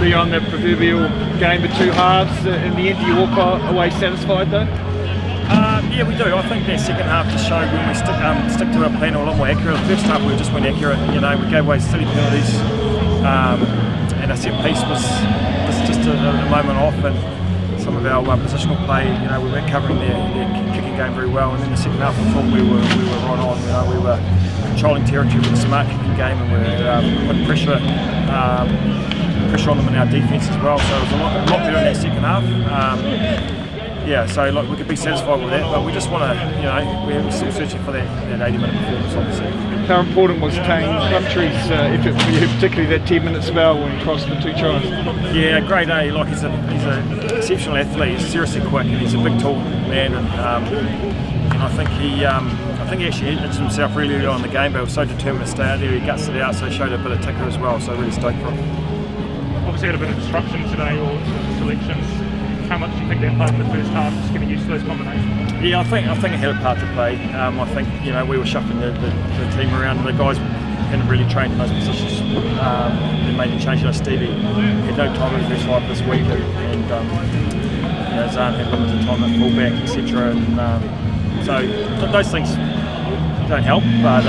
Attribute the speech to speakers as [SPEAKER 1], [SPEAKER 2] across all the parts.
[SPEAKER 1] beyond that proverbial game of two halves, in the end, do you walk away satisfied though?
[SPEAKER 2] Yeah, we do. I think that second half just showed when we stick to our plan a lot more accurate. The first half we just weren't accurate. You know, we gave away silly penalties, and our set piece was just a moment off, and some of our positional play. You know, we weren't covering their kicking game very well, and then the second half I thought we were right on. You know, we were controlling territory with a smart kicking game, and we were putting pressure on them in our defence as well. So it was a lot better in that second half. Yeah, so like, we could be satisfied with that, but we just want to, you know, we're still searching for that 80-minute performance, obviously.
[SPEAKER 1] How important was Tane Plumtree's effort for you, particularly that 10-minute spell when he crossed the two tries?
[SPEAKER 2] Yeah, great day. Like he's an exceptional athlete. He's seriously quick, and he's a big, tall man, and I think he actually hit himself really early on in the game, but he was so determined to stay out there. He guts it out, so he showed a bit of ticker as well. So really stoked for him.
[SPEAKER 3] Obviously had a bit of disruption today, or selections. How much do you think that played in the first half, just getting used to those combinations?
[SPEAKER 2] Yeah, I think it had a part to play. I think, you know, we were shuffling the team around. The guys hadn't really trained in those positions. They made the change. You know, Stevie had no time in the first half this week, and you know, Zahn had limited time at fullback, etc. And so those things don't help. But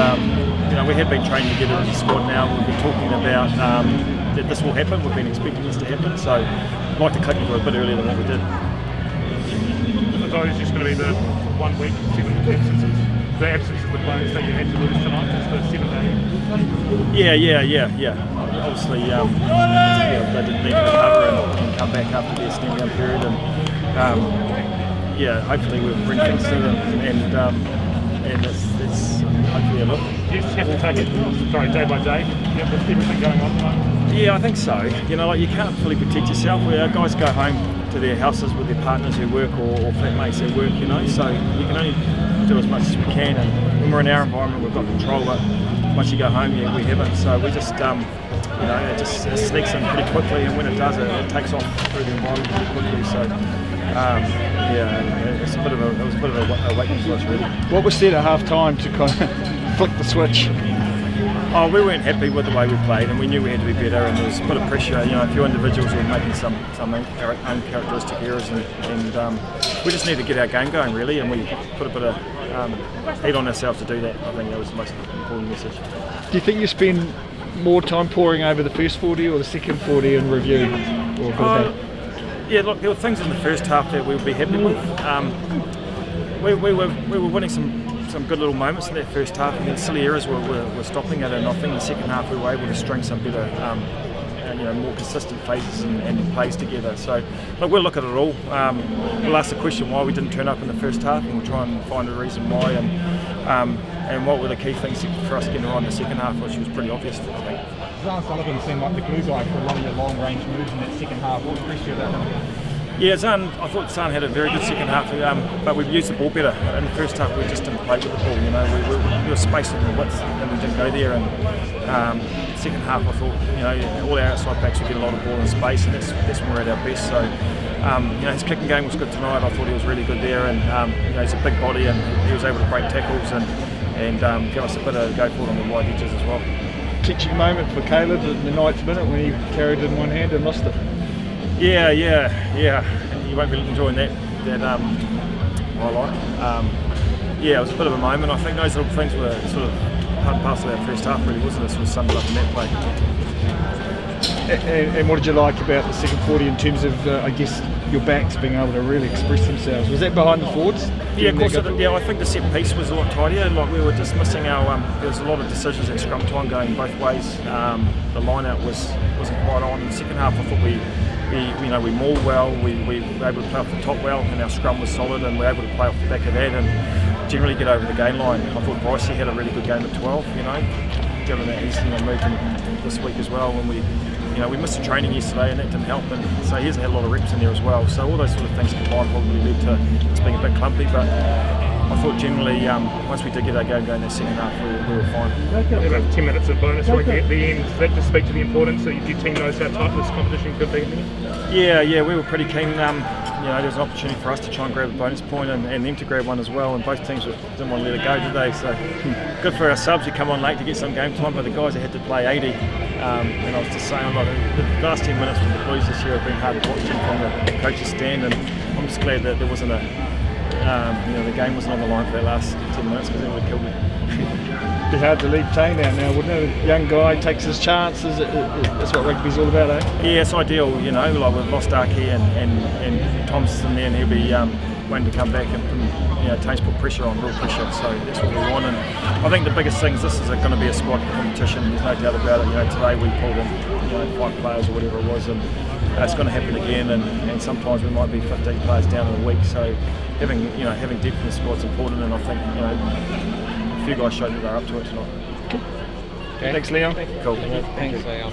[SPEAKER 2] you know, we have been training together as a squad now. We've been talking about that this will happen. We've been expecting this to happen. So I'd like to click into it a bit earlier than what we did.
[SPEAKER 3] So it's just going to be the 1 week, 7 absences, the absence of the players that you had to lose tonight, just the 7 days?
[SPEAKER 2] Yeah. Obviously, they didn't need to recover and come back after their stand down period, and yeah, hopefully we'll bring things to them, and it's hopefully a look.
[SPEAKER 3] You just have to take it, day by day, with everything going on at the moment?
[SPEAKER 2] Yeah, I think so. You know, like, you can't fully protect yourself. Our guys go home to their houses with their partners who work or flatmates at work, you know, so you can only do as much as we can, and when we're in our environment we've got control, but once you go home we haven't, so we just you know, it just sneaks in pretty quickly, and when it does it takes off through the environment pretty quickly, so yeah, it was a bit of a awakening for us really.
[SPEAKER 1] What was said at half time to kind of flip the switch?
[SPEAKER 2] Oh, we weren't happy with the way we played, and we knew we had to be better, and there was a bit of pressure. You know, a few individuals were making some uncharacteristic errors, and we just need to get our game going really, and we put a bit of heat on ourselves to do that. I think that was the most important message.
[SPEAKER 1] Do you think you spend more time poring over the first 40 or the second 40 in review?
[SPEAKER 2] Yeah, look, there were things in the first half that we would be happy with. We were winning some good little moments in that first half, and then silly errors were stopping it, and I think in the second half we were able to string some better, you know, more consistent phases and plays together. So look, we'll look at it all. We'll ask the question why we didn't turn up in the first half, and we'll try and find a reason why, and what were the key things for us getting right in the second half, which was pretty obvious, I think.
[SPEAKER 4] Zahn Sullivan seemed like the glue guy for a lot of your long-range moves in that second half. What impressed you about him?
[SPEAKER 2] Yeah, I thought Zahn had a very good second half, but we used the ball better. In the first half, we just didn't play with the ball. You know, we were spacing the width, and we didn't go there. And second half, I thought, you know, all our outside backs would get a lot of ball in space, and that's when we're at our best. So, you know, his kicking game was good tonight. I thought he was really good there, and you know, he's a big body, and he was able to break tackles and give us a bit of go forward on the wide edges as well.
[SPEAKER 1] Teaching moment for Caleb in the 9th minute when he carried it in one hand and lost it.
[SPEAKER 2] Yeah. And you won't be enjoying that highlight. Yeah, it was a bit of a moment. I think those little things were sort of part and parcel of our first half, really, wasn't it? Sort of summed up in that play.
[SPEAKER 1] And what did you like about the second 40 in terms of, I guess, your backs being able to really express themselves? Was that behind the forwards?
[SPEAKER 2] Yeah, of course. I think the set piece was a lot tidier. Like, we were just missing our. There was a lot of decisions at scrum time going both ways. The line-out wasn't quite on. In the second half, I thought we mauled well. We were able to play off the top well, and our scrum was solid, and we were able to play off the back of that and generally get over the gain line. I thought Brycey had a really good game at 12. You know, given that he's moved in this week as well, when we missed the training yesterday, and that didn't help, and so he hasn't had a lot of reps in there as well. So all those sort of things combined probably led to us being a bit clumpy, but I thought generally once we did get our game going in the second half, we were fine.
[SPEAKER 3] About 10 minutes of bonus right at the end. Does that just speak to the importance that your team knows how tight this competition could be?
[SPEAKER 2] Yeah, we were pretty keen. There's an opportunity for us to try and grab a bonus point and them to grab one as well, and both teams didn't want to let it go, did they? So good for our subs who come on late to get some game time, but the guys that had to play 80 And I was just saying, like, the last 10 minutes with the Blues this year have been hard watching from the coach's stand, and I'm just glad that there wasn't a, the game wasn't on the line for that last 10 minutes, because it would have killed me.
[SPEAKER 1] Be hard to leave Tane out now, wouldn't it? A young guy takes his chances. That's what rugby's all about, eh?
[SPEAKER 2] Yeah, it's ideal, like we've lost Archie and Thompson there, and he'll be waiting to come back, and Tane's put pressure on, real pressure, so that's what we want. And I think the biggest thing is this is going to be a squad competition, there's no doubt about it. Today we pulled in 5 players or whatever it was, and it's going to happen again, and sometimes we might be 15 players down in a week, so having depth in the squad's important, and I think a few guys showed that they're up to it tonight.
[SPEAKER 1] Okay. Thanks, Leon.
[SPEAKER 2] Cool.
[SPEAKER 4] Thanks, Leon.